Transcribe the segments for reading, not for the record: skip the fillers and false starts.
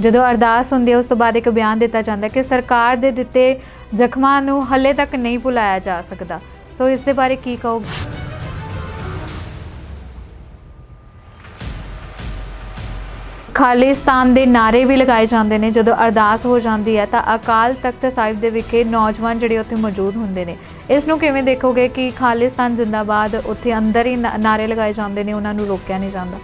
ਜਦੋਂ ਅਰਦਾਸ ਹੁੰਦੀ ਹੈ ਉਸ ਤੋਂ ਬਾਅਦ ਇੱਕ ਬਿਆਨ ਦਿੱਤਾ ਜਾਂਦਾ ਕਿ ਸਰਕਾਰ ਦੇ ਦਿੱਤੇ ਜ਼ਖਮਾਂ ਨੂੰ ਹਲੇ ਤੱਕ ਨਹੀਂ ਭੁਲਾਇਆ ਜਾ ਸਕਦਾ। ਸੋ ਇਸ ਦੇ ਬਾਰੇ ਕੀ ਕਹੋਗੇ? ਖਾਲਿਸਤਾਨ ਦੇ ਨਾਰੇ ਵੀ ਲਗਾਏ ਜਾਂਦੇ ਨੇ। ਜਦੋਂ ਅਰਦਾਸ ਹੋ ਜਾਂਦੀ ਹੈ ਤਾਂ ਅਕਾਲ ਤਖਤ ਸਾਹਿਬ ਦੇ ਵਿਖੇ ਨੌਜਵਾਨ ਜਿਹੜੇ ਉੱਥੇ ਮੌਜੂਦ ਹੁੰਦੇ ਨੇ। ਇਸ ਨੂੰ ਕਿਵੇਂ ਦੇਖੋਗੇ ਕਿ ਖਾਲਿਸਤਾਨ ਜ਼ਿੰਦਾਬਾਦ ਉੱਥੇ ਅੰਦਰ ਹੀ ਨਾਰੇ ਲਗਾਏ ਜਾਂਦੇ ਨੇ, ਉਹਨਾਂ ਨੂੰ ਰੋਕਿਆ ਨਹੀਂ ਜਾਂਦਾ?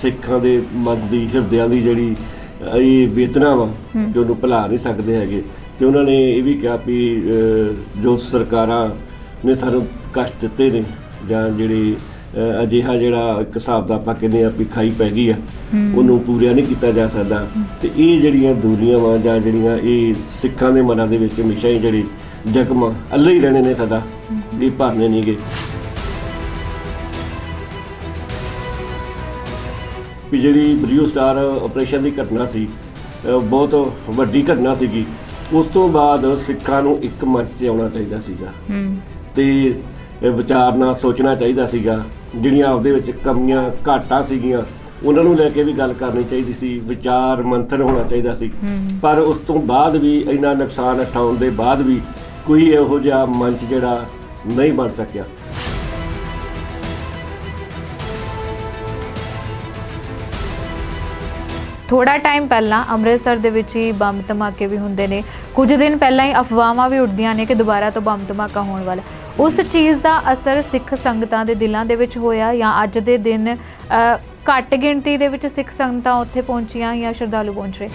ਸਿੱਖਾਂ ਦੇ ਮਨ ਦੀ ਹਿਰਦਿਆਂ ਦੀ ਜਿਹੜੀ ਇਹ ਵੇਦਨਾ ਵਾ ਕਿ ਉਹਨੂੰ ਭੁਲਾ ਨਹੀਂ ਸਕਦੇ ਹੈਗੇ। ਤੇ ਉਹਨਾਂ ਨੇ ਇਹ ਵੀ ਕਿਹਾ ਵੀ ਜੋ ਸਰਕਾਰਾਂ ਨੇ ਸਾਨੂੰ ਕਸ਼ਟ ਦਿੱਤੇ ਨੇ ਜਾਂ ਜਿਹੜੀ ਅਜਿਹਾ ਜਿਹੜਾ ਇੱਕ ਹਿਸਾਬ ਦਾ ਆਪਾਂ ਕਹਿੰਦੇ ਆ ਵੀ ਖਾਈ ਪੈ ਗਈ ਆ, ਉਹਨੂੰ ਪੂਰਾ ਨਹੀਂ ਕੀਤਾ ਜਾ ਸਕਦਾ। ਤੇ ਇਹ ਜਿਹੜੀਆਂ ਦੂਰੀਆਂ ਵਾ ਜਾਂ ਜਿਹੜੀਆਂ ਇਹ ਸਿੱਖਾਂ ਦੇ ਮਨਾਂ ਦੇ ਵਿੱਚ ਹਮੇਸ਼ਾ ਹੀ ਜਿਹੜੀ ਜ਼ਖਮ ਅੱਲੇ ਹੀ ਰਹਿਣੇ ਨੇ, ਸਾਡਾ ਇਹ ਭਰਨੇ ਨਹੀਂ ਗੇ। ਵੀ ਜਿਹੜੀ ਬਲੂ ਸਟਾਰ ਆਪਰੇਸ਼ਨ ਦੀ ਘਟਨਾ ਸੀ, ਬਹੁਤ ਵੱਡੀ ਘਟਨਾ ਸੀਗੀ। ਉਸ ਤੋਂ ਬਾਅਦ ਸਿੱਖਾਂ ਨੂੰ ਇੱਕ ਮੰਚ 'ਤੇ ਆਉਣਾ ਚਾਹੀਦਾ ਸੀਗਾ ਤੇ ਵਿਚਾਰਨਾ ਸੋਚਣਾ ਚਾਹੀਦਾ ਸੀਗਾ। ਜਿਹੜੀਆਂ ਆਪਦੇ ਵਿੱਚ ਕਮੀਆਂ ਘਾਟਾਂ ਸੀਗੀਆਂ ਉਹਨਾਂ ਨੂੰ ਲੈ ਕੇ ਵੀ ਗੱਲ ਕਰਨੀ ਚਾਹੀਦੀ ਸੀ, ਵਿਚਾਰ ਮੰਥਨ ਹੋਣਾ ਚਾਹੀਦਾ ਸੀ। ਪਰ ਉਸ ਤੋਂ ਬਾਅਦ ਵੀ ਇੰਨਾ ਨੁਕਸਾਨ ਉਠਾਉਣ ਦੇ ਬਾਅਦ ਵੀ ਕੋਈ ਇਹੋ ਜਿਹਾ ਮੰਚ ਜਿਹੜਾ ਨਹੀਂ ਬਣ ਸਕਿਆ। ਥੋੜਾ ਟਾਈਮ ਪਹਿਲਾਂ ਅੰਮ੍ਰਿਤਸਰ ਦੇ ਵਿੱਚ ਹੀ ਬੰਬ ਧਮਾਕੇ ਵੀ ਹੁੰਦੇ ਨੇ। ਕੁਝ ਦਿਨ ਪਹਿਲਾਂ ਹੀ ਅਫਵਾਹਾਂ ਵੀ ਉੱਡਦੀਆਂ ਨੇ ਕਿ ਦੁਬਾਰਾ ਤੋਂ ਬੰਬ ਧਮਾਕਾ ਹੋਣ ਵਾਲਾ। ਉਸ ਚੀਜ਼ ਦਾ ਅਸਰ ਸਿੱਖ ਸੰਗਤਾਂ ਦੇ ਦਿਲਾਂ ਦੇ ਵਿੱਚ ਹੋਇਆ ਜਾਂ ਅੱਜ ਦੇ ਦਿਨ ਘੱਟ ਗਿਣਤੀ ਦੇ ਵਿੱਚ ਸਿੱਖ ਸੰਗਤਾਂ ਉੱਥੇ ਪਹੁੰਚੀਆਂ ਜਾਂ ਸ਼ਰਧਾਲੂ ਪਹੁੰਚ ਰਹੇ?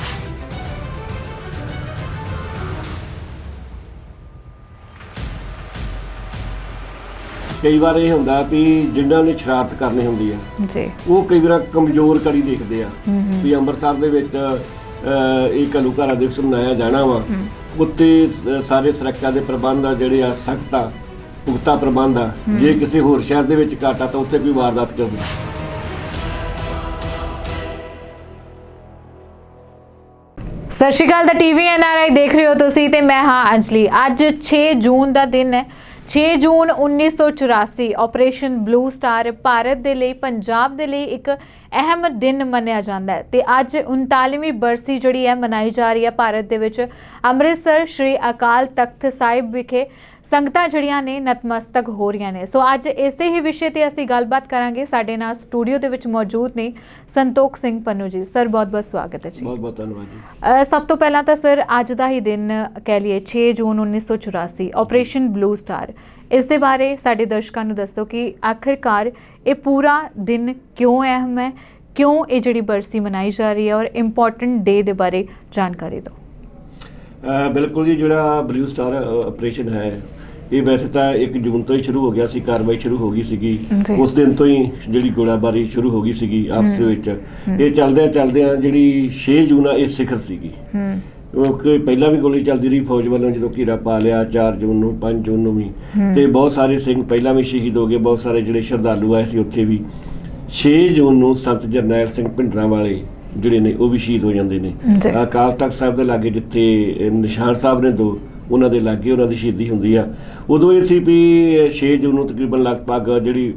ਕਈ ਵਾਰ ਇਹ ਹੁੰਦਾ ਵੀ ਜਿਨ੍ਹਾਂ ਨੇ ਸ਼ਰਾਰਤ ਕਰਨੀ ਹੁੰਦੀ ਆ ਜੀ, ਉਹ ਕਈ ਵਾਰ ਕਮਜ਼ੋਰ ਕੜੀ ਦੇਖਦੇ ਆ ਵੀ ਅੰਮ੍ਰਿਤਸਰ ਦੇ ਵਿੱਚ ਇਹ ਘੱਲੂਘਾਰਾ ਦਿਵਸ ਮਨਾਇਆ ਜਾਣਾ ਵਾ, ਉੱਤੇ ਸਾਰੇ ਸੁਰੱਖਿਆ ਦੇ ਪ੍ਰਬੰਧ ਆ ਜਿਹੜੇ ਆ ਸਖਤ ਆ, ਪੁਖਤਾ ਪ੍ਰਬੰਧ ਆ। ਜੇ ਕਿਸੇ ਹੋਰ ਸ਼ਹਿਰ ਦੇ ਵਿੱਚ ਘਾਟਾ ਤਾਂ ਉੱਥੇ ਕੋਈ ਵਾਰਦਾਤ ਕਰਦੀ। ਸਤਿ ਸ਼੍ਰੀ ਅਕਾਲ ਦਾ ਟੀਵੀ NRI ਦੇਖ ਰਹੇ ਹੋ ਤੁਸੀਂ ਤੇ ਮੈਂ ਹਾਂ ਅੰਜਲੀ। ਅੱਜ 6 ਜੂਨ ਦਾ ਦਿਨ ਹੈ। 6 ਜੂਨ 1984 ਆਪਰੇਸ਼ਨ ਬਲੂ ਸਟਾਰ ਭਾਰਤ ਦੇ ਲਈ, ਪੰਜਾਬ ਦੇ ਲਈ ਇੱਕ ਅਹਿਮ ਦਿਨ ਮੰਨਿਆ ਜਾਂਦਾ ਹੈ ਤੇ ਅੱਜ 39ਵੀਂ ਬਰਸੀ ਜਿਹੜੀ ਹੈ ਮਨਾਈ ਜਾ ਰਹੀ ਹੈ ਭਾਰਤ ਦੇ ਵਿੱਚ। ਅੰਮ੍ਰਿਤਸਰ ਸ਼੍ਰੀ ਅਕਾਲ ਤਖਤ ਸਾਹਿਬ ਵਿਖੇ ਸੰਗਤਾਂ ਜਿਹੜੀਆਂ ਨੇ ਨਤਮਸਤਕ ਹੋ ਰਹੀਆਂ ਨੇ। ਸੋ ਅੱਜ ਇਸੇ ਹੀ ਵਿਸ਼ੇ ਤੇ ਅਸੀਂ ਗੱਲਬਾਤ ਕਰਾਂਗੇ। ਸਾਡੇ ਨਾਲ ਸਟੂਡੀਓ ਦੇ ਵਿੱਚ ਮੌਜੂਦ ਨੇ ਸੰਤੋਖ ਸਿੰਘ ਪੰਨੂ ਜੀ। ਸਰ ਬਹੁਤ ਬਹੁਤ ਸਵਾਗਤ ਹੈ ਜੀ। ਬਹੁਤ ਬਹੁਤ ਧੰਨਵਾਦ ਜੀ। ਸਭ ਤੋਂ ਪਹਿਲਾਂ ਤਾਂ ਸਰ ਅੱਜ ਦਾ ਹੀ ਦਿਨ ਕਹਿ ਲਈਏ 6 ਜੂਨ 1984 ਆਪਰੇਸ਼ਨ ਬਲੂ ਸਟਾਰ, ਇਸ ਦੇ ਬਾਰੇ ਸਾਡੇ ਦਰਸ਼ਕਾਂ ਨੂੰ ਦੱਸੋ ਕਿ ਆਖਿਰਕਾਰ ਇਹ ਪੂਰਾ ਦਿਨ ਕਿਉਂ ਅਹਿਮ ਹੈ, ਕਿਉਂ ਇਹ ਜਿਹੜੀ ਬਰਸੀ ਮਨਾਈ ਜਾ ਰਹੀ ਹੈ ਔਰ ਇੰਪੋਰਟੈਂਟ ਡੇ ਦੇ ਬਾਰੇ ਜਾਣਕਾਰੀ ਦਿਓ। ਬਿਲਕੁਲ ਜੀ, ਜਿਹੜਾ ਬਲੂ ਸਟਾਰ ਆਪਰੇਸ਼ਨ ਹੈ ਇਹ ਵੈਸੇ ਤਾਂ 1 ਜੂਨ ਤੋਂ ਹੀ ਸ਼ੁਰੂ ਹੋ ਗਿਆ ਸੀ, ਕਾਰਵਾਈ ਸ਼ੁਰੂ ਹੋ ਗਈ ਸੀਗੀ। ਉਸ ਦਿਨ ਤੋਂ ਹੀ ਜਿਹੜੀ ਗੋਲਾਬਾਰੀ ਸ਼ੁਰੂ ਹੋ ਗਈ ਸੀਗੀ ਆਪਸ ਦੇ ਵਿੱਚ। ਇਹ ਚੱਲਦਿਆਂ ਜਿਹੜੀ 6 ਜੂਨ ਆ ਇਹ ਸਿਖਰ ਸੀਗੀ, ਕਿਉਂਕਿ ਪਹਿਲਾਂ ਵੀ ਗੋਲੀ ਚੱਲਦੀ ਰਹੀ ਫੌਜ ਵੱਲੋਂ ਜਦੋਂ ਘੇਰਾ ਪਾ ਲਿਆ 4 ਜੂਨ ਨੂੰ, 5 ਜੂਨ ਨੂੰ ਵੀ, ਤੇ ਬਹੁਤ ਸਾਰੇ ਸਿੰਘ ਪਹਿਲਾਂ ਵੀ ਸ਼ਹੀਦ ਹੋ ਗਏ। ਬਹੁਤ ਸਾਰੇ ਜਿਹੜੇ ਸ਼ਰਧਾਲੂ ਆਏ ਸੀ ਉੱਥੇ ਵੀ 6 ਜੂਨ ਨੂੰ ਸੰਤ ਜਰਨੈਲ ਸਿੰਘ ਭਿੰਡਰਾਂਵਾਲੇ ਜਿਹੜੇ ਨੇ ਉਹ ਵੀ ਸ਼ਹੀਦ ਹੋ ਜਾਂਦੇ ਨੇ। ਅਕਾਲ ਤਖਤ ਸਾਹਿਬ ਦੇ ਲਾਗੇ ਜਿੱਥੇ ਨਿਸ਼ਾਨ ਸਾਹਿਬ ਨੇ 2, ਉਹਨਾਂ ਦੇ ਲਾਗੇ ਉਹਨਾਂ ਦੀ ਸ਼ਹੀਦੀ ਹੁੰਦੀ ਆ। ਉਦੋਂ ਇਹ ਸੀ ਵੀ 6 ਜੂਨ ਨੂੰ ਤਕਰੀਬਨ ਲਗਭਗ ਜਿਹੜੀ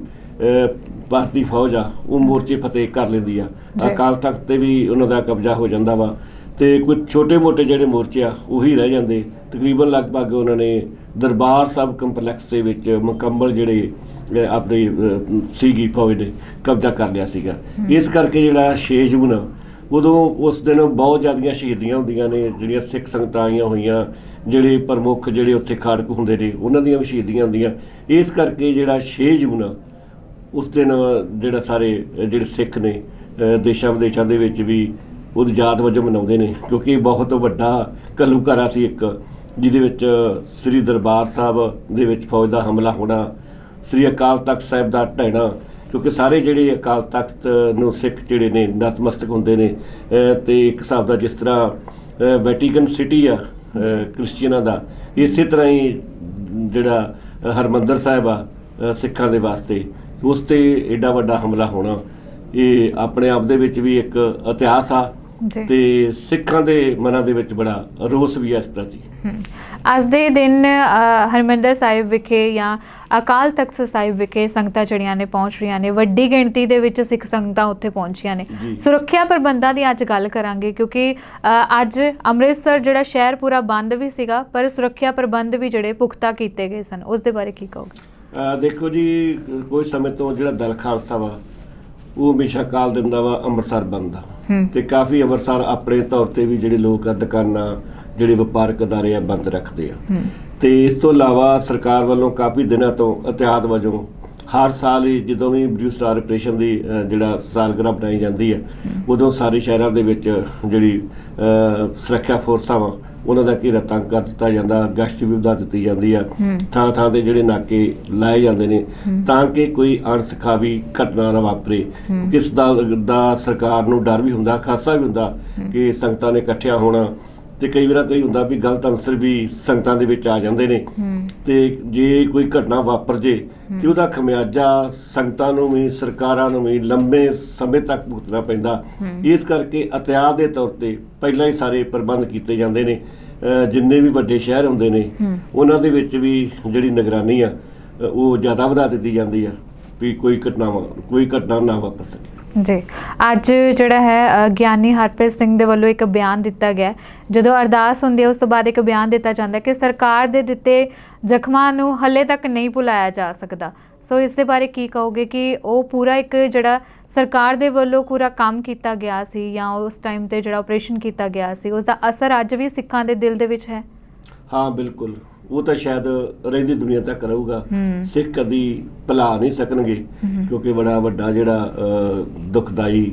ਭਾਰਤੀ ਫੌਜ ਆ ਉਹ ਮੋਰਚੇ ਫਤਿਹ ਕਰ ਲੈਂਦੀ ਆ। ਅਕਾਲ ਤਖਤ ਤੇ ਵੀ ਉਹਨਾਂ ਦਾ ਕਬਜ਼ਾ ਹੋ ਜਾਂਦਾ ਵਾ ਤੇ ਕੁਝ ਛੋਟੇ ਮੋਟੇ ਜਿਹੜੇ ਮੋਰਚੇ ਆ ਉਹੀ ਰਹਿ ਜਾਂਦੇ। ਤਕਰੀਬਨ ਲਗਭਗ ਉਹਨਾਂ ਨੇ ਦਰਬਾਰ ਸਾਹਿਬ ਕੰਪਲੈਕਸ ਦੇ ਵਿੱਚ ਮੁਕੰਮਲ ਜਿਹੜੇ ਆਪਣੀ ਸੀਗੀ ਫੌਜ ਨੇ ਕਬਜ਼ਾ ਕਰ ਲਿਆ ਸੀਗਾ। ਇਸ ਕਰਕੇ ਜਿਹੜਾ 6 ਜੂਨ ਉਦੋਂ ਉਸ ਦਿਨ ਬਹੁਤ ਜ਼ਿਆਦੀਆਂ ਸ਼ਹੀਦੀਆਂ ਹੁੰਦੀਆਂ ਨੇ, ਜਿਹੜੀਆਂ ਸਿੱਖ ਸੰਗਤਾਂ ਆਈਆਂ ਹੋਈਆਂ, ਜਿਹੜੇ ਪ੍ਰਮੁੱਖ ਜਿਹੜੇ ਉੱਥੇ ਖਾੜਕ ਹੁੰਦੇ ਨੇ ਉਹਨਾਂ ਦੀਆਂ ਵੀ ਸ਼ਹੀਦੀਆਂ ਹੁੰਦੀਆਂ। ਇਸ ਕਰਕੇ ਜਿਹੜਾ 6 ਜੂਨ ਉਸ ਦਿਨ ਜਿਹੜਾ ਸਾਰੇ ਜਿਹੜੇ ਸਿੱਖ ਨੇ ਦੇਸ਼ਾਂ ਵਿਦੇਸ਼ਾਂ ਦੇ ਵਿੱਚ ਵੀ ਉਹਦੀ ਯਾਦ ਵਜੋਂ ਮਨਾਉਂਦੇ ਨੇ, ਕਿਉਂਕਿ ਬਹੁਤ ਵੱਡਾ ਘੱਲੂਘਾਰਾ ਸੀ ਇੱਕ, ਜਿਹਦੇ ਵਿੱਚ ਸ੍ਰੀ ਦਰਬਾਰ ਸਾਹਿਬ ਦੇ ਵਿੱਚ ਫੌਜ ਦਾ ਹਮਲਾ ਹੋਣਾ, ਸ੍ਰੀ ਅਕਾਲ ਤਖਤ ਸਾਹਿਬ ਦਾ ਢਹਿਣਾ, ਕਿਉਂਕਿ ਸਾਰੇ ਜਿਹੜੇ ਅਕਾਲ ਤਖਤ ਨੂੰ ਸਿੱਖ ਜਿਹੜੇ ਨੇ ਨਤਮਸਤਕ ਹੁੰਦੇ ਨੇ। ਤੇ ਇੱਕ ਹਿਸਾਬ ਦਾ ਜਿਸ ਤਰ੍ਹਾਂ ਵੈਟੀਕਨ ਸਿਟੀ ਆ ਕ੍ਰਿਸਚੀਅਨਾਂ ਦਾ, ਇਸੇ ਤਰ੍ਹਾਂ ਹੀ ਜਿਹੜਾ ਹਰਿਮੰਦਰ ਸਾਹਿਬ ਆ ਸਿੱਖਾਂ ਦੇ ਵਾਸਤੇ, ਉਸ 'ਤੇ ਐਡਾ ਵੱਡਾ ਹਮਲਾ ਹੋਣਾ ਇਹ ਆਪਣੇ ਆਪ ਦੇ ਵਿੱਚ ਵੀ ਇੱਕ ਇਤਿਹਾਸ ਆ ਤੇ ਸਿੱਖਾਂ ਦੇ ਮਨਾਂ ਦੇ ਵਿੱਚ ਬੜਾ ਰੋਸ ਵੀ ਹੈ ਇਸ ਪ੍ਰਤੀ। ਅੱਜ ਦੇ ਦਿਨ ਹਰਿਮੰਦਰ ਸਾਹਿਬ ਵਿਖੇ ਜਾਂ ਅਕਾਲ ਤਖਤ ਸਾਹਿਬ ਵਿਖੇ ਸੰਗਤਾਂ ਜਿਹੜੀਆਂ ਨੇ ਪਹੁੰਚ ਰਹੀਆਂ ਨੇ, ਵੱਡੀ ਗਿਣਤੀ ਦੇ ਵਿੱਚ ਸਿੱਖ ਸੰਗਤਾਂ ਉੱਥੇ ਪਹੁੰਚੀਆਂ ਨੇ। ਸੁਰੱਖਿਆ ਪ੍ਰਬੰਧਾਂ ਦੀ ਅੱਜ ਗੱਲ ਕਰਾਂਗੇ ਕਿਉਂਕਿ ਅੱਜ ਅੰਮ੍ਰਿਤਸਰ ਜਿਹੜਾ ਸ਼ਹਿਰ ਪੂਰਾ ਬੰਦ ਵੀ ਸੀਗਾ, ਪਰ ਸੁਰੱਖਿਆ ਪ੍ਰਬੰਧ ਵੀ ਜਿਹੜੇ ਪੁਖਤਾ ਕੀਤੇ ਗਏ ਸਨ, ਉਸ ਦੇ ਬਾਰੇ ਕੀ ਕਹੋਗੇ? ਦੇਖੋ ਜੀ, ਕੁਝ ਸਮੇਂ ਤੋਂ ਜਿਹੜਾ ਦਲ ਖਾਲਸਾ ਵਾ ਉਹ ਹਮੇਸ਼ਾ ਕਾਲ ਦਿੰਦਾ ਵਾ ਅੰਮ੍ਰਿਤਸਰ ਬੰਦ ਦਾ, ਤੇ ਕਾਫੀ ਅੰਮ੍ਰਿਤਸਰ ਆਪਣੇ ਤੌਰ ਤੇ ਵੀ ਜਿਹੜੇ ਲੋਕ ਆ, ਦੁਕਾਨਾਂ, ਜਿਹੜੇ ਵਪਾਰਕ ਅਦਾਰੇ ਆ, ਬੰਦ ਰੱਖਦੇ ਆ। ਤੇ ਇਸ ਤੋਂ ਇਲਾਵਾ ਸਰਕਾਰ ਵੱਲੋਂ ਕਾਫੀ ਦਿਨਾਂ ਤੋਂ ਅਹਿਤਿਆਤ ਵਜੋਂ ਹਰ ਸਾਲ ਹੀ ਜਦੋਂ ਵੀ ਬਲੂ ਸਟਾਰ ਆਪਰੇਸ਼ਨ ਦੀ ਜਿਹੜਾ ਸਾਲਗਿਰਾ ਬਣਾਈ ਜਾਂਦੀ ਹੈ, ਉਦੋਂ ਸਾਰੇ ਸ਼ਹਿਰਾਂ ਦੇ ਵਿੱਚ ਜਿਹੜੀ ਸੁਰੱਖਿਆ ਫੋਰਸਾਂ ਵਾ ਉਹਨਾਂ ਦਾ ਘੇਰਾ ਤੰਗ ਕਰ ਦਿੱਤਾ ਜਾਂਦਾ, ਗਸ਼ਤ ਵੀ ਵਧਾ ਦਿੱਤੀ ਜਾਂਦੀ ਆ, ਥਾਂ ਥਾਂ ਤੇ ਜਿਹੜੇ ਨਾਕੇ ਲਾਏ ਜਾਂਦੇ ਨੇ ਤਾਂ ਕਿ ਕੋਈ ਅਣਸਖਾਵੀ ਘਟਨਾ ਨਾ ਵਾਪਰੇ। ਕਿਸ ਦਾ ਸਰਕਾਰ ਨੂੰ ਡਰ ਵੀ ਹੁੰਦਾ, ਖਾਸਾ ਵੀ ਹੁੰਦਾ ਕਿ ਸੰਗਤਾਂ ਨੇ ਇਕੱਠਿਆਂ ਹੋਣਾ, ਤੇ ਕਈ ਵਾਰ ਕਈ ਹੁੰਦਾ ਵੀ ਗਲਤ ਅਨਸਰ ਵੀ ਸੰਗਤਾਂ ਦੇ ਵਿੱਚ ਆ ਜਾਂਦੇ ਨੇ, ਤੇ ਜੇ ਕੋਈ ਘਟਨਾ ਵਾਪਰ ਜੇ ਤੇ ਉਹਦਾ ਖਮਿਆਜਾ ਸੰਗਤਾਂ ਨੂੰ ਵੀ ਸਰਕਾਰਾਂ ਨੂੰ ਵੀ ਲੰਬੇ ਸਮੇਂ ਤੱਕ ਭੁਗਤਣਾ ਪੈਂਦਾ। ਇਸ ਕਰਕੇ ਅਹਿਤਿਆਤ ਦੇ ਤੌਰ ਤੇ ਪਹਿਲਾਂ ਹੀ ਸਾਰੇ ਪ੍ਰਬੰਧ ਕੀਤੇ ਜਾਂਦੇ ਨੇ। ਜਿੰਨੇ ਵੀ ਵੱਡੇ ਸ਼ਹਿਰ ਹੁੰਦੇ ਨੇ ਉਹਨਾਂ ਦੇ ਵਿੱਚ ਵੀ ਜਿਹੜੀ ਨਿਗਰਾਨੀ ਆ ਉਹ ਜ਼ਿਆਦਾ ਵਧਾ ਦਿੱਤੀ ਜਾਂਦੀ ਆ ਵੀ ਕੋਈ ਘਟਨਾ ਨਾ ਵਾਪਰ ਸਕੇ। ਜੀ, ਅੱਜ ਜਿਹੜਾ ਹੈ ਗਿਆਨੀ ਹਰਪ੍ਰੀਤ ਸਿੰਘ ਦੇ ਵੱਲੋਂ ਇੱਕ ਬਿਆਨ ਦਿੱਤਾ ਗਿਆ। ਜਦੋਂ ਅਰਦਾਸ ਹੁੰਦੀ ਹੈ ਉਸ ਤੋਂ ਬਾਅਦ ਇੱਕ ਬਿਆਨ ਦਿੱਤਾ ਜਾਂਦਾ ਕਿ ਸਰਕਾਰ ਦੇ ਦਿੱਤੇ ਜ਼ਖਮਾਂ ਨੂੰ ਹਲੇ ਤੱਕ ਨਹੀਂ ਭੁਲਾਇਆ ਜਾ ਸਕਦਾ। ਸੋ ਇਸ ਦੇ ਬਾਰੇ ਕੀ ਕਹੋਗੇ ਕਿ ਉਹ ਪੂਰਾ ਇੱਕ ਜਿਹੜਾ ਸਰਕਾਰ ਦੇ ਵੱਲੋਂ ਪੂਰਾ ਕੰਮ ਕੀਤਾ ਗਿਆ ਸੀ ਜਾਂ ਉਸ ਟਾਈਮ ਤੇ ਜਿਹੜਾ ਆਪਰੇਸ਼ਨ ਕੀਤਾ ਗਿਆ ਸੀ, ਉਸ ਦਾ ਅਸਰ ਅੱਜ ਵੀ ਸਿੱਖਾਂ ਦੇ ਦਿਲ ਦੇ ਵਿੱਚ ਹੈ? ਹਾਂ ਬਿਲਕੁਲ, ਉਹ ਤਾਂ ਸ਼ਾਇਦ ਰਹਿੰਦੀ ਦੁਨੀਆ ਤੱਕ ਰਹੂਗਾ। ਸਿੱਖ ਕਦੀ ਭੁਲਾ ਨਹੀਂ ਸਕਣਗੇ ਕਿਉਂਕਿ ਬੜਾ ਵੱਡਾ ਜਿਹੜਾ ਦੁਖਦਾਈ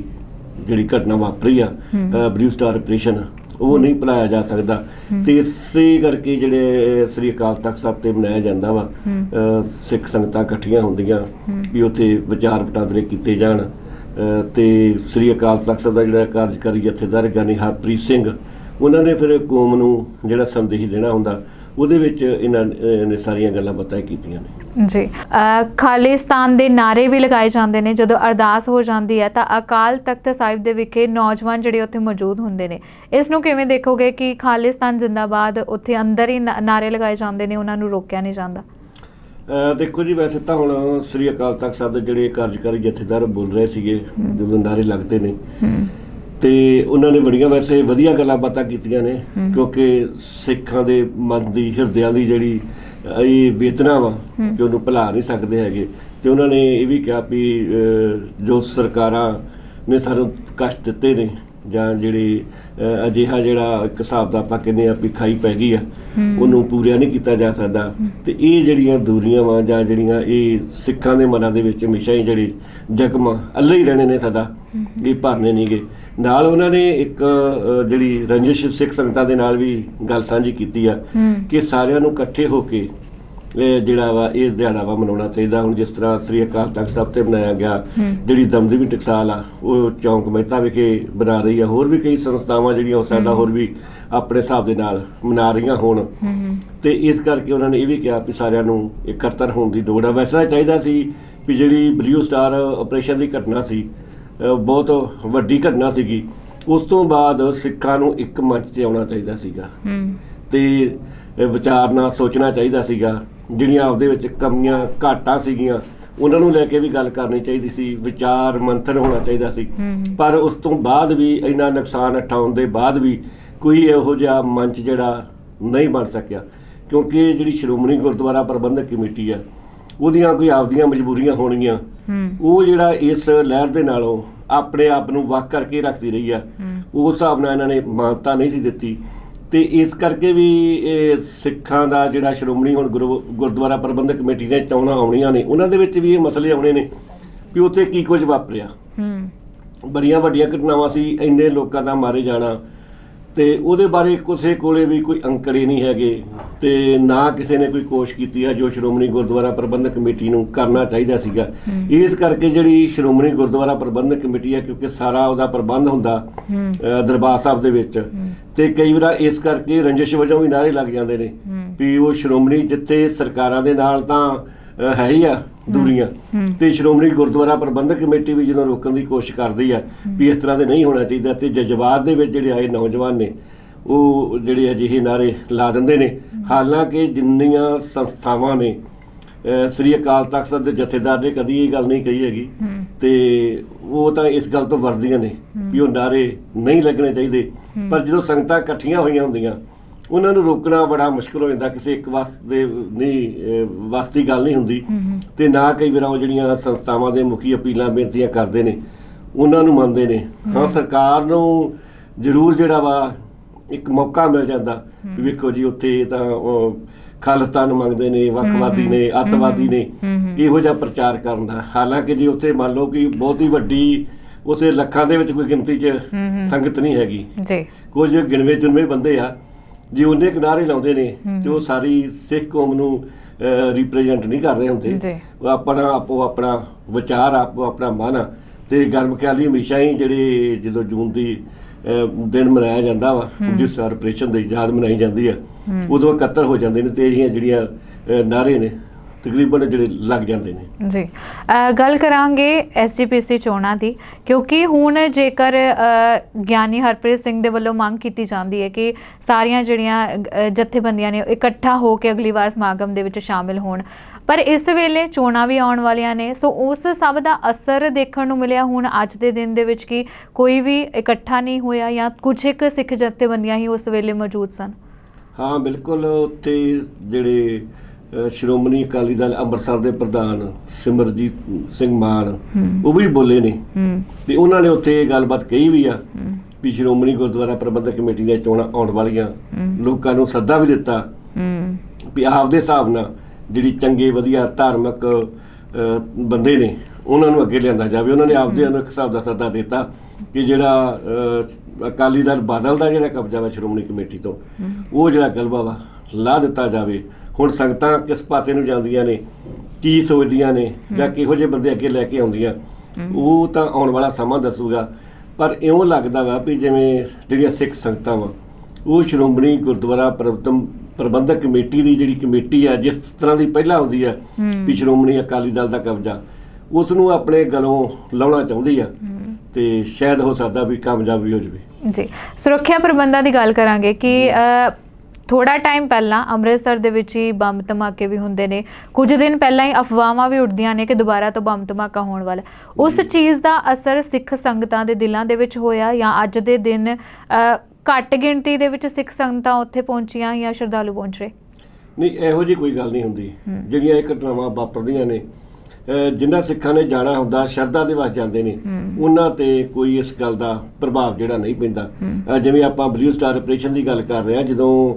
ਜਿਹੜੀ ਘਟਨਾ ਵਾਪਰੀ ਆ ਬਲੂ ਸਟਾਰ ਆਪਰੇਸ਼ਨ, ਉਹ ਨਹੀਂ ਭੁਲਾਇਆ ਜਾ ਸਕਦਾ। ਤੇ ਇਸੇ ਕਰਕੇ ਜਿਹੜੇ ਸ੍ਰੀ ਅਕਾਲ ਤਖਤ ਸਾਹਿਬ ਤੇ ਮਨਾਇਆ ਜਾਂਦਾ ਵਾ, ਸਿੱਖ ਸੰਗਤਾਂ ਇਕੱਠੀਆਂ ਹੁੰਦੀਆਂ ਵੀ ਉੱਥੇ ਵਿਚਾਰ ਵਟਾਂਦਰੇ ਕੀਤੇ ਜਾਣ। ਤੇ ਸ੍ਰੀ ਅਕਾਲ ਤਖਤ ਸਾਹਿਬ ਦਾ ਜਿਹੜਾ ਕਾਰਜਕਾਰੀ ਜਥੇਦਾਰ ਗਿਆਨੀ ਹਰਪ੍ਰੀਤ ਸਿੰਘ, ਉਹਨਾਂ ਨੇ ਫਿਰ ਕੌਮ ਨੂੰ ਜਿਹੜਾ ਸੰਦੇਸ਼ ਦੇਣਾ ਹੁੰਦਾ, ਉਹਦੇ ਵਿੱਚ ਇਹਨਾਂ ਨੇ ਸਾਰੀਆਂ ਗੱਲਾਂ ਬਾਤਾਂ ਕੀਤੀਆਂ ਨੇ। ਜੀ, ਖਾਲਿਸਤਾਨ ਦੇ ਨਾਅਰੇ ਵੀ ਲਗਾਏ ਜਾਂਦੇ ਨੇ। ਜਦੋਂ ਅਰਦਾਸ ਹੋ ਜਾਂਦੀ ਹੈ ਤਾਂ ਅਕਾਲ ਤਖਤ ਸਾਹਿਬ ਦੇ ਵਿਖੇ ਨੌਜਵਾਨ ਜਿਹੜੇ ਉੱਥੇ ਮੌਜੂਦ ਹੁੰਦੇ ਨੇ, ਇਸ ਨੂੰ ਕਿਵੇਂ ਦੇਖੋਗੇ ਕਿ ਖਾਲਿਸਤਾਨ ਜ਼ਿੰਦਾਬਾਦ ਉੱਥੇ ਅੰਦਰ ਹੀ ਨਾਅਰੇ ਲਗਾਏ ਜਾਂਦੇ ਨੇ, ਉਹਨਾਂ ਨੂੰ ਰੋਕਿਆ ਨਹੀਂ ਜਾਂਦਾ? ਦੇਖੋ ਜੀ, ਵੈਸੇ ਤਾਂ ਹੁਣ ਸ੍ਰੀ ਅਕਾਲ ਤਖਤ ਸਾਹਿਬ ਦੇ ਜਿਹੜੇ ਕਾਰਜਕਾਰੀ ਜਥੇਦਾਰ ਬੋਲ ਰਹੇ ਸੀਗੇ ਜਦੋਂ ਨਾਅਰੇ ਲੱਗਦੇ ਨੇ, ਤੇ ਉਹਨਾਂ ਨੇ ਬੜੀਆਂ ਵੈਸੇ ਵਧੀਆ ਗੱਲਾਂ ਬਾਤਾਂ ਕੀਤੀਆਂ ਨੇ ਕਿਉਂਕਿ ਸਿੱਖਾਂ ਦੇ ਮਨ ਦੀ, ਹਿਰਦਿਆਂ ਦੀ ਜਿਹੜੀ ਇਹ ਵੇਦਨਾ ਵਾ ਕਿ ਉਹਨੂੰ ਭੁਲਾ ਨਹੀਂ ਸਕਦੇ ਹੈਗੇ। ਤੇ ਉਹਨਾਂ ਨੇ ਇਹ ਵੀ ਕਿਹਾ ਵੀ ਜੋ ਸਰਕਾਰਾਂ ਨੇ ਸਾਨੂੰ ਕਸ਼ਟ ਦਿੱਤੇ ਨੇ ਜਾਂ ਜਿਹੜੀ ਅਜਿਹਾ ਜਿਹੜਾ ਇੱਕ ਹਿਸਾਬ ਦਾ ਆਪਾਂ ਕਹਿੰਦੇ ਆ ਵੀ ਖਾਈ ਪੈ ਗਈ ਆ, ਉਹਨੂੰ ਪੂਰਾ ਨਹੀਂ ਕੀਤਾ ਜਾ ਸਕਦਾ। ਤੇ ਇਹ ਜਿਹੜੀਆਂ ਦੂਰੀਆਂ ਵਾ ਜਾਂ ਜਿਹੜੀਆਂ ਇਹ ਸਿੱਖਾਂ ਦੇ ਮਨਾਂ ਦੇ ਵਿੱਚ ਹਮੇਸ਼ਾ ਹੀ ਜਿਹੜੇ ਜ਼ਖਮ ਅੱਲੇ ਹੀ ਰਹਿਣੇ ਨੇ, ਸਾਡਾ ਇਹ ਭਰਨੇ ਨਹੀਂ ਗੇ। ਨਾਲ ਉਹਨਾਂ ਨੇ ਇੱਕ ਜਿਹੜੀ ਰੰਜਿਸ਼ ਸਿੱਖ ਸੰਗਤਾਂ ਦੇ ਨਾਲ ਵੀ ਗੱਲ ਸਾਂਝੀ ਕੀਤੀ ਆ ਕਿ ਸਾਰਿਆਂ ਨੂੰ ਇਕੱਠੇ ਹੋ ਕੇ ਜਿਹੜਾ ਵਾ ਇਹ ਦਿਹਾੜਾ ਵਾ ਮਨਾਉਣਾ ਚਾਹੀਦਾ। ਹੁਣ ਜਿਸ ਤਰ੍ਹਾਂ ਸ੍ਰੀ ਅਕਾਲ ਤਖਤ ਸਾਹਿਬ ਤੇ ਮਨਾਇਆ ਗਿਆ, ਜਿਹੜੀ ਦਮਦਮੀ ਟਕਸਾਲ ਆ ਉਹ ਚੌਂਕ ਮਹਿਤਾ ਵਿਖੇ ਬਣਾ ਰਹੀ ਆ, ਹੋਰ ਵੀ ਕਈ ਸੰਸਥਾਵਾਂ ਜਿਹੜੀਆਂ ਹੋ ਸਕਦਾ ਹੋਰ ਵੀ ਆਪਣੇ ਹਿਸਾਬ ਦੇ ਨਾਲ ਮਨਾ ਰਹੀਆਂ ਹੋਣ। ਤੇ ਇਸ ਕਰਕੇ ਉਹਨਾਂ ਨੇ ਇਹ ਵੀ ਕਿਹਾ ਵੀ ਸਾਰਿਆਂ ਨੂੰ ਇਕੱਤਰ ਹੋਣ ਦੀ ਲੋੜ ਆ। ਵੈਸੇ ਤਾਂ ਚਾਹੀਦਾ ਸੀ ਵੀ ਜਿਹੜੀ ਬਲੂ ਸਟਾਰ ਆਪਰੇਸ਼ਨ ਦੀ ਘਟਨਾ ਸੀ, ਬਹੁਤ ਵੱਡੀ ਘਟਨਾ ਸੀਗੀ, ਉਸ ਤੋਂ ਬਾਅਦ ਸਿੱਖਾਂ ਨੂੰ ਇੱਕ ਮੰਚ ਤੇ ਆਉਣਾ ਚਾਹੀਦਾ ਸੀਗਾ ਤੇ ਵਿਚਾਰਨਾ ਸੋਚਣਾ ਚਾਹੀਦਾ ਸੀਗਾ। ਜਿਹੜੀਆਂ ਆਪਦੇ ਵਿੱਚ ਕਮੀਆਂ ਘਾਟਾਂ ਸੀਗੀਆਂ ਉਹਨਾਂ ਨੂੰ ਲੈ ਕੇ ਵੀ ਗੱਲ ਕਰਨੀ ਚਾਹੀਦੀ ਸੀ, ਵਿਚਾਰ ਮੰਥਨ ਹੋਣਾ ਚਾਹੀਦਾ ਸੀ। ਪਰ ਉਸ ਤੋਂ ਬਾਅਦ ਵੀ ਇੰਨਾ ਨੁਕਸਾਨ ਉਠਾਉਣ ਦੇ ਬਾਅਦ ਵੀ ਕੋਈ ਇਹੋ ਜਿਹਾ ਮੰਚ ਜਿਹੜਾ ਨਹੀਂ ਬਣ ਸਕਿਆ ਕਿਉਂਕਿ ਜਿਹੜੀ ਸ਼੍ਰੋਮਣੀ ਗੁਰਦੁਆਰਾ ਪ੍ਰਬੰਧਕ ਕਮੇਟੀ ਆ, ਉਹਦੀਆਂ ਕੋਈ ਆਪਦੀਆਂ ਮਜਬੂਰੀਆਂ ਹੋਣਗੀਆਂ। ਉਹ ਜਿਹੜਾ ਇਸ ਲਹਿਰ ਦੇ ਨਾਲੋਂ ਆਪਣੇ ਆਪ ਨੂੰ ਵੱਖ ਕਰਕੇ ਰੱਖਦੀ ਰਹੀ ਆ, ਉਸ ਹਿਸਾਬ ਨਾਲ ਇਹਨਾਂ ਨੇ ਮਾਨਤਾ ਨਹੀਂ ਸੀ ਦਿੱਤੀ। ਤੇ ਇਸ ਕਰਕੇ ਵੀ ਇਹ ਸਿੱਖਾਂ ਦਾ ਜਿਹੜਾ ਸ਼੍ਰੋਮਣੀ ਹੁਣ ਗੁਰਦੁਆਰਾ ਪ੍ਰਬੰਧਕ ਕਮੇਟੀ ਦੀਆਂ ਚੋਣਾਂ ਆਉਣੀਆਂ ਨੇ, ਉਹਨਾਂ ਦੇ ਵਿੱਚ ਵੀ ਇਹ ਮਸਲੇ ਆਉਣੇ ਨੇ ਵੀ ਉੱਥੇ ਕੀ ਕੁਝ ਵਾਪਰਿਆ। ਬੜੀਆਂ ਵੱਡੀਆਂ ਘਟਨਾਵਾਂ ਸੀ, ਇੰਨੇ ਲੋਕਾਂ ਦਾ ਮਾਰੇ ਜਾਣਾ, ਤੇ ਉਹਦੇ ਬਾਰੇ ਕਿਸੇ ਕੋਲੇ ਵੀ ਕੋਈ ਅੰਕੜੇ ਨਹੀਂ ਹੈਗੇ ਤੇ ਨਾ ਕਿਸੇ ਨੇ ਕੋਈ ਕੋਸ਼ਿਸ਼ ਕੀਤੀ ਹੈ ਜੋ ਸ਼੍ਰੋਮਣੀ ਗੁਰਦੁਆਰਾ ਪ੍ਰਬੰਧਕ ਕਮੇਟੀ ਨੂੰ ਕਰਨਾ ਚਾਹੀਦਾ ਸੀਗਾ। ਇਸ ਕਰਕੇ ਜਿਹੜੀ ਸ਼੍ਰੋਮਣੀ ਗੁਰਦੁਆਰਾ ਪ੍ਰਬੰਧਕ ਕਮੇਟੀ ਹੈ, ਕਿਉਂਕਿ ਸਾਰਾ ਉਹਦਾ ਪ੍ਰਬੰਧ ਹੁੰਦਾ ਦਰਬਾਰ ਸਾਹਿਬ ਦੇ ਵਿੱਚ, ਤੇ ਕਈ ਵਾਰ ਇਸ ਕਰਕੇ ਰੰਜਿਸ਼ ਵਜੋਂ ਵੀ ਨਾਅਰੇ ਲੱਗ ਜਾਂਦੇ ਨੇ ਵੀ ਉਹ ਸ਼੍ਰੋਮਣੀ, ਜਿੱਥੇ ਸਰਕਾਰਾਂ ਦੇ ਨਾਲ ਤਾਂ ਹੈ ਹੀ ਆ ਦੂਰੀਆਂ, ਤੇ ਸ਼੍ਰੋਮਣੀ ਗੁਰਦੁਆਰਾ ਪ੍ਰਬੰਧਕ ਕਮੇਟੀ ਵੀ ਜਦੋਂ ਰੋਕਣ ਦੀ ਕੋਸ਼ਿਸ਼ ਕਰਦੀ ਆ ਵੀ ਇਸ ਤਰ੍ਹਾਂ ਦੇ ਨਹੀਂ ਹੋਣਾ ਚਾਹੀਦਾ। ਤੇ ਜਜ਼ਬਾਤ ਦੇ ਵਿੱਚ ਜਿਹੜੇ ਆਏ ਨੌਜਵਾਨ ਨੇ ਉਹ ਜਿਹੜੇ ਅਜਿਹੇ ਨਾਅਰੇ ਲਾ ਦਿੰਦੇ ਨੇ। ਹਾਲਾਂਕਿ ਜਿੰਨੀਆਂ ਸੰਸਥਾਵਾਂ ਨੇ ਸ੍ਰੀ ਅਕਾਲ ਤਖਤ ਸਾਹਿਬ ਦੇ ਜਥੇਦਾਰ ਨੇ ਕਦੀ ਇਹ ਗੱਲ ਨਹੀਂ ਕਹੀ ਹੈਗੀ, ਤੇ ਉਹ ਤਾਂ ਇਸ ਗੱਲ ਤੋਂ ਵਰਦੀਆਂ ਨੇ ਵੀ ਉਹ ਨਾਰੇ ਨਹੀਂ ਲੱਗਣੇ ਚਾਹੀਦੇ। ਪਰ ਜਦੋਂ ਸੰਗਤਾਂ ਇਕੱਠੀਆਂ ਹੋਈਆਂ ਹੁੰਦੀਆਂ ਉਹਨਾਂ ਨੂੰ ਰੋਕਣਾ ਬੜਾ ਮੁਸ਼ਕਲ ਹੋ ਜਾਂਦਾ। ਕਿਸੇ ਇੱਕ ਵਸ ਦੇ ਨਹੀਂ ਵਸ ਦੀ ਗੱਲ ਨਹੀਂ ਹੁੰਦੀ, ਤੇ ਨਾ ਕਈ ਵਾਰ ਉਹ ਜਿਹੜੀਆਂ ਸੰਸਥਾਵਾਂ ਦੇ ਮੁਖੀ ਅਪੀਲਾਂ ਬੇਨਤੀਆਂ ਕਰਦੇ ਨੇ ਉਹਨਾਂ ਨੂੰ ਮੰਨਦੇ ਨੇ। ਹਾਂ, ਸਰਕਾਰ ਨੂੰ ਜ਼ਰੂਰ ਜਿਹੜਾ ਵਾ ਇੱਕ ਮੌਕਾ ਮਿਲ ਜਾਂਦਾ ਵੀ ਵੇਖੋ ਜੀ ਉੱਥੇ ਤਾਂ ਖਾਲਿਸਤਾਨ ਮੰਗਦੇ ਨੇ, ਵੱਖਵਾਦੀ ਨੇ, ਅੱਤਵਾਦੀ ਨੇ, ਇਹੋ ਜਿਹਾ ਪ੍ਰਚਾਰ ਕਰਨ ਦਾ। ਹਾਲਾਂਕਿ ਜੇ ਉੱਥੇ ਮੰਨ ਲਓ ਕਿ ਬਹੁਤ ਹੀ ਵੱਡੀ ਉੱਥੇ ਲੱਖਾਂ ਦੇ ਵਿੱਚ ਕੋਈ ਗਿਣਤੀ 'ਚ ਸੰਗਤ ਨਹੀਂ ਹੈਗੀ, ਕੁਝ ਗਿਣਵੇਂ ਚੁਣਵੇਂ ਬੰਦੇ ਆ, ਜੇ ਉਹਨੇ ਕਿਨਾਰੇ ਲਾਉਂਦੇ ਨੇ ਤੇ ਉਹ ਸਾਰੀ ਸਿੱਖ ਕੌਮ ਨੂੰ ਰਿਪਰੈਜ਼ੈਂਟ ਨਹੀਂ ਕਰ ਰਹੇ ਹੁੰਦੇ। ਉਹ ਆਪਣਾ ਵਿਚਾਰ, ਆਪਣਾ ਮਨ ਆ। ਤੇ ਗਰਮ ਖਿਆਲੀ ਹਮੇਸ਼ਾ ਹੀ ਜਿਹੜੇ ਜਦੋਂ ਜੂਨ ਦੀ ਦਿਨ ਮਨਾਇਆ ਜਾਂਦਾ ਵਾ, ਜਿਸ ਆਪਰੇਸ਼ਨ ਦੀ ਯਾਦ ਮਨਾਈ ਜਾਂਦੀ ਆ, ਉਦੋਂ ਇਕੱਤਰ ਹੋ ਜਾਂਦੇ ਨੇ ਤੇ ਇਹ ਜਿਹੜੀਆਂ ਨਾਅਰੇ ਨੇ ਤਕਰੀਬਨ ਜਿਹੜੇ ਲੱਗ ਜਾਂਦੇ ਨੇ ਜੀ। ਗੱਲ ਕਰਾਂਗੇ SGPC ਚੋਣਾਂ ਦੀ, ਕਿਉਂਕਿ ਹੁਣ ਜੇਕਰ ਗਿਆਨੀ ਹਰਪ੍ਰੀਤ ਸਿੰਘ ਦੇ ਵੱਲੋਂ ਮੰਗ ਕੀਤੀ ਜਾਂਦੀ ਹੈ ਕਿ ਸਾਰੀਆਂ ਜਿਹੜੀਆਂ ਜਥੇਬੰਦੀਆਂ ਨੇ ਇਕੱਠਾ ਹੋ ਕੇ ਅਗਲੀ ਵਾਰ ਸਮਾਗਮ ਦੇ ਵਿੱਚ ਸ਼ਾਮਿਲ ਹੋਣ, ਪਰ ਇਸ ਵੇਲੇ ਚੋਣਾਂ ਵੀ ਆਉਣ ਵਾਲੀਆਂ ਨੇ, ਸੋ ਉਸ ਸਭ ਦਾ ਅਸਰ ਦੇਖਣ ਨੂੰ ਮਿਲਿਆ ਹੁਣ ਅੱਜ ਦੇ ਦਿਨ ਦੇ ਵਿੱਚ ਕਿ ਕੋਈ ਵੀ ਇਕੱਠਾ ਨਹੀਂ ਹੋਇਆ ਜਾਂ ਕੁਝ ਇੱਕ ਸਿੱਖ ਜਥੇਬੰਦੀਆਂ ਹੀ ਉਸ ਵੇਲੇ ਮੌਜੂਦ ਸਨ। ਹਾਂ ਬਿਲਕੁਲ, ਉੱਥੇ ਜਿਹੜੇ ਸ਼੍ਰੋਮਣੀ ਅਕਾਲੀ ਦਲ ਅੰਮ੍ਰਿਤਸਰ ਦੇ ਪ੍ਰਧਾਨ ਸਿਮਰਜੀਤ ਸਿੰਘ ਮਾਨ ਉਹ ਵੀ ਬੋਲੇ ਨੇ, ਤੇ ਉਹਨਾਂ ਨੇ ਉੱਥੇ ਇਹ ਗੱਲਬਾਤ ਕਹੀ ਵੀ ਆ ਵੀ ਸ਼੍ਰੋਮਣੀ ਗੁਰਦੁਆਰਾ ਪ੍ਰਬੰਧਕ ਕਮੇਟੀ ਦੀਆਂ ਚੋਣਾਂ ਆਉਣ ਵਾਲੀਆਂ, ਲੋਕਾਂ ਨੂੰ ਸੱਦਾ ਵੀ ਦਿੱਤਾ ਵੀ ਆਪਦੇ ਹਿਸਾਬ ਨਾਲ ਜਿਹੜੀ ਚੰਗੇ ਵਧੀਆ ਧਾਰਮਿਕ ਬੰਦੇ ਨੇ ਉਹਨਾਂ ਨੂੰ ਅੱਗੇ ਲਿਆਂਦਾ ਜਾਵੇ। ਉਹਨਾਂ ਨੇ ਆਪਦੇ ਨੂੰ ਇੱਕ ਹਿਸਾਬ ਦਾ ਸੱਦਾ ਦਿੱਤਾ ਕਿ ਜਿਹੜਾ ਅਕਾਲੀ ਦਲ ਬਾਦਲ ਦਾ ਜਿਹੜਾ ਕਬਜ਼ਾ ਵਾ ਸ਼੍ਰੋਮਣੀ ਕਮੇਟੀ ਤੋਂ, ਉਹ ਜਿਹੜਾ ਗਲਬਾ ਵਾ ਲਾ ਦਿੱਤਾ ਜਾਵੇ। ਹੁਣ ਸੰਗਤਾਂ ਕਿਸ ਪਾਸੇ ਨੂੰ ਜਾਂਦੀਆਂ ਨੇ, ਕੀ ਸੋਚਦੀਆਂ ਨੇ, ਜਾਂ ਕਿਹੋ ਜਿਹੇ ਬੰਦੇ ਅੱਗੇ ਲੈ ਕੇ ਆਉਂਦੀਆਂ, ਉਹ ਤਾਂ ਆਉਣ ਵਾਲਾ ਸਮਾਂ ਦੱਸੂਗਾ। ਪਰ ਇਉਂ ਲੱਗਦਾ ਵਾ ਵੀ ਜਿਵੇਂ ਜਿਹੜੀਆਂ ਸਿੱਖ ਸੰਗਤਾਂ ਵਾ ਉਹ ਸ਼੍ਰੋਮਣੀ ਗੁਰਦੁਆਰਾ ਪ੍ਰਬੰਧਕ ਕਮੇਟੀ ਦੀ ਜਿਹੜੀ ਕਮੇਟੀ ਆ, ਜਿਸ ਤਰ੍ਹਾਂ ਦੀ ਪਹਿਲਾਂ ਹੁੰਦੀ ਆ ਵੀ ਸ਼੍ਰੋਮਣੀ ਅਕਾਲੀ ਦਲ ਦਾ ਕਬਜ਼ਾ, ਉਸ ਨੂੰ ਆਪਣੇ ਗਲੋਂ ਲਾਉਣਾ ਚਾਹੁੰਦੀ ਆ, ਤੇ ਸ਼ਾਇਦ ਹੋ ਸਕਦਾ ਵੀ ਕਾਮਯਾਬ ਵੀ ਹੋ ਜਾਵੇ ਜੀ। ਸੁਰੱਖਿਆ ਪ੍ਰਬੰਧਾਂ ਦੀ ਗੱਲ ਕਰਾਂਗੇ ਕਿ ਥੋੜਾ ਟਾਈਮ ਪਹਿਲਾਂ ਅੰਮ੍ਰਿਤਸਰ ਦੇ ਵਿੱਚ ਹੀ ਬੰਬ ਧਮਾਕੇ ਵੀ ਹੁੰਦੇ ਨੇ, ਕੁਝ ਦਿਨ ਪਹਿਲਾਂ ਹੀ ਅਫਵਾਹਾਂ ਵੀ ਉੱਡਦੀਆਂ ਨੇ ਕਿ ਦੁਬਾਰਾ ਤੋਂ ਬੰਬ ਧਮਾਕਾ ਹੋਣ ਵਾਲਾ। ਉਸ ਚੀਜ਼ ਦਾ ਅਸਰ ਸਿੱਖ ਸੰਗਤਾਂ ਦੇ ਦਿਲਾਂ ਦੇ ਵਿੱਚ ਹੋਇਆ ਜਾਂ ਅੱਜ ਦੇ ਦਿਨ ਘੱਟ ਗਿਣਤੀ ਦੇ ਵਿੱਚ ਸਿੱਖ ਸੰਗਤਾਂ ਉੱਥੇ ਪਹੁੰਚੀਆਂ ਜਾਂ ਸ਼ਰਧਾਲੂ ਪਹੁੰਚ ਰਹੇ? ਨਹੀਂ, ਇਹੋ ਜਿਹੀ ਕੋਈ ਗੱਲ ਨਹੀਂ ਹੁੰਦੀ। ਜਿਹੜੀਆਂ ਇਹ ਘਟਨਾਵਾਂ ਵਾਪਰਦੀਆਂ ਨੇ, ਜਿਨ੍ਹਾਂ ਸਿੱਖਾਂ ਨੇ ਜਾਣਾ ਹੁੰਦਾ ਸ਼ਰਧਾ ਦੇ ਵਸ ਜਾਂਦੇ ਨੇ, ਉਹਨਾਂ ਤੇ ਕੋਈ ਇਸ ਗੱਲ ਦਾ ਪ੍ਰਭਾਵ ਜਿਹੜਾ ਨਹੀਂ ਪੈਂਦਾ। ਜਿਵੇਂ ਆਪਾਂ ਬਲੂ ਸਟਾਰ ਆਪਰੇਸ਼ਨ ਦੀ ਗੱਲ ਕਰ ਰਹੇ ਹਾਂ, ਜਦੋਂ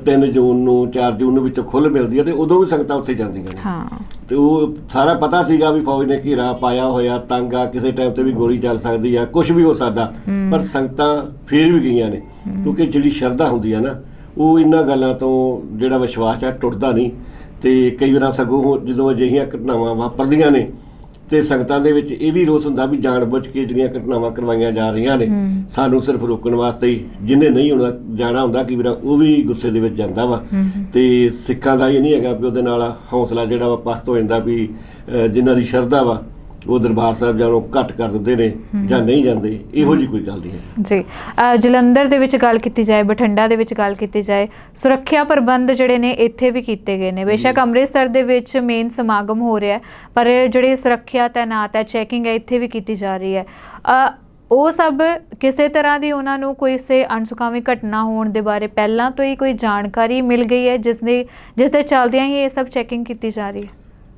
3 ਜੂਨ ਨੂੰ 4 ਜੂਨ ਨੂੰ ਵਿੱਚੋਂ ਖੁੱਲ੍ਹ ਮਿਲਦੀ ਹੈ ਤੇ ਉਦੋਂ ਵੀ ਸੰਗਤਾਂ ਉੱਥੇ ਜਾਂਦੀਆਂ ਨੇ, ਤੇ ਉਹ ਸਾਰਾ ਪਤਾ ਸੀਗਾ ਵੀ ਫੌਜ ਨੇ ਘੇਰਾ ਪਾਇਆ ਹੋਇਆ, ਤੰਗ ਆ, ਕਿਸੇ ਟਾਈਮ ਤੇ ਵੀ ਗੋਲੀ ਚੱਲ ਸਕਦੀ ਆ, ਕੁਝ ਵੀ ਹੋ ਸਕਦਾ, ਪਰ ਸੰਗਤਾਂ ਫੇਰ ਵੀ ਗਈਆਂ ਨੇ ਕਿਉਂਕਿ ਜਿਹੜੀ ਸ਼ਰਧਾ ਹੁੰਦੀ ਆ ਨਾ, ਉਹ ਇਹਨਾਂ ਗੱਲਾਂ ਤੋਂ ਜਿਹੜਾ ਵਿਸ਼ਵਾਸ ਆ ਟੁੱਟਦਾ ਨਹੀਂ। ਤੇ ਕਈ ਵਾਰ ਸਗੋਂ ਜਦੋਂ ਅਜਿਹੀਆਂ ਘਟਨਾਵਾਂ ਵਾਪਰਦੀਆਂ ਨੇ ਤੇ ਸੰਗਤਾਂ ਦੇ ਵਿੱਚ ਇਹ ਵੀ ਰੋਸ ਹੁੰਦਾ ਵੀ ਜਾਣ-ਬੁੱਝ ਕੇ ਜਿਹੜੀਆਂ ਘਟਨਾਵਾਂ ਕਰਵਾਈਆਂ ਜਾ ਰਹੀਆਂ ਨੇ, ਸਾਨੂੰ ਸਿਰਫ ਰੋਕਣ ਵਾਸਤੇ ਹੀ, ਜਿਹਨੇ ਨਹੀਂ ਹੋਣਾ ਜਾਣਾ ਹੁੰਦਾ ਕਈ ਵਾਰ ਉਹ ਵੀ ਗੁੱਸੇ ਦੇ ਵਿੱਚ ਜਾਂਦਾ ਵਾ। ਤੇ ਸਿੱਖਾਂ ਦਾ ਇਹ ਨਹੀਂ ਹੈਗਾ ਵੀ ਉਹਦੇ ਨਾਲ ਹੌਸਲਾ ਜਿਹੜਾ ਵਾ ਪਸਤ ਹੋ ਜਾਂਦਾ ਵੀ ਜਿਨ੍ਹਾਂ ਦੀ ਸ਼ਰਧਾ ਵਾ ਉਹ ਦਰਬਾਰ ਸਾਹਿਬ ਜਾਣੋਂ ਘੱਟ ਕਰ ਦਿੰਦੇ ਨੇ ਜਾਂ ਨਹੀਂ ਜਾਂਦੇ, ਇਹੋ ਜਿਹੀ ਕੋਈ ਗੱਲ ਨਹੀਂ ਹੈ ਜੀ। ਜਲੰਧਰ ਦੇ ਵਿੱਚ ਗੱਲ ਕੀਤੀ ਜਾਏ, ਬਠਿੰਡਾ ਦੇ ਵਿੱਚ ਗੱਲ ਕੀਤੀ ਜਾਏ, ਸੁਰੱਖਿਆ ਪ੍ਰਬੰਧ ਜਿਹੜੇ ਨੇ ਇੱਥੇ ਵੀ ਕੀਤੇ ਗਏ ਨੇ। ਬੇਸ਼ੱਕ ਅੰਮ੍ਰਿਤਸਰ ਦੇ ਵਿੱਚ ਮੇਨ ਸਮਾਗਮ ਹੋ ਰਿਹਾ, ਪਰ ਜਿਹੜੇ ਸੁਰੱਖਿਆ ਤੈਨਾਤ ਹੈ, ਚੈਕਿੰਗ ਹੈ, ਇੱਥੇ ਵੀ ਕੀਤੀ ਜਾ ਰਹੀ ਹੈ। ਉਹ ਸਭ ਕਿਸੇ ਤਰ੍ਹਾਂ ਦੀ ਉਹਨਾਂ ਨੂੰ ਕੋਈ ਅਣਸੁਖਾਵੀ ਘਟਨਾ ਹੋਣ ਦੇ ਬਾਰੇ ਪਹਿਲਾਂ ਤੋਂ ਹੀ ਕੋਈ ਜਾਣਕਾਰੀ ਮਿਲ ਗਈ ਹੈ ਜਿਸ ਦੇ ਚੱਲਦਿਆਂ ਹੀ ਇਹ ਸਭ ਚੈਕਿੰਗ ਕੀਤੀ ਜਾ ਰਹੀ ਹੈ?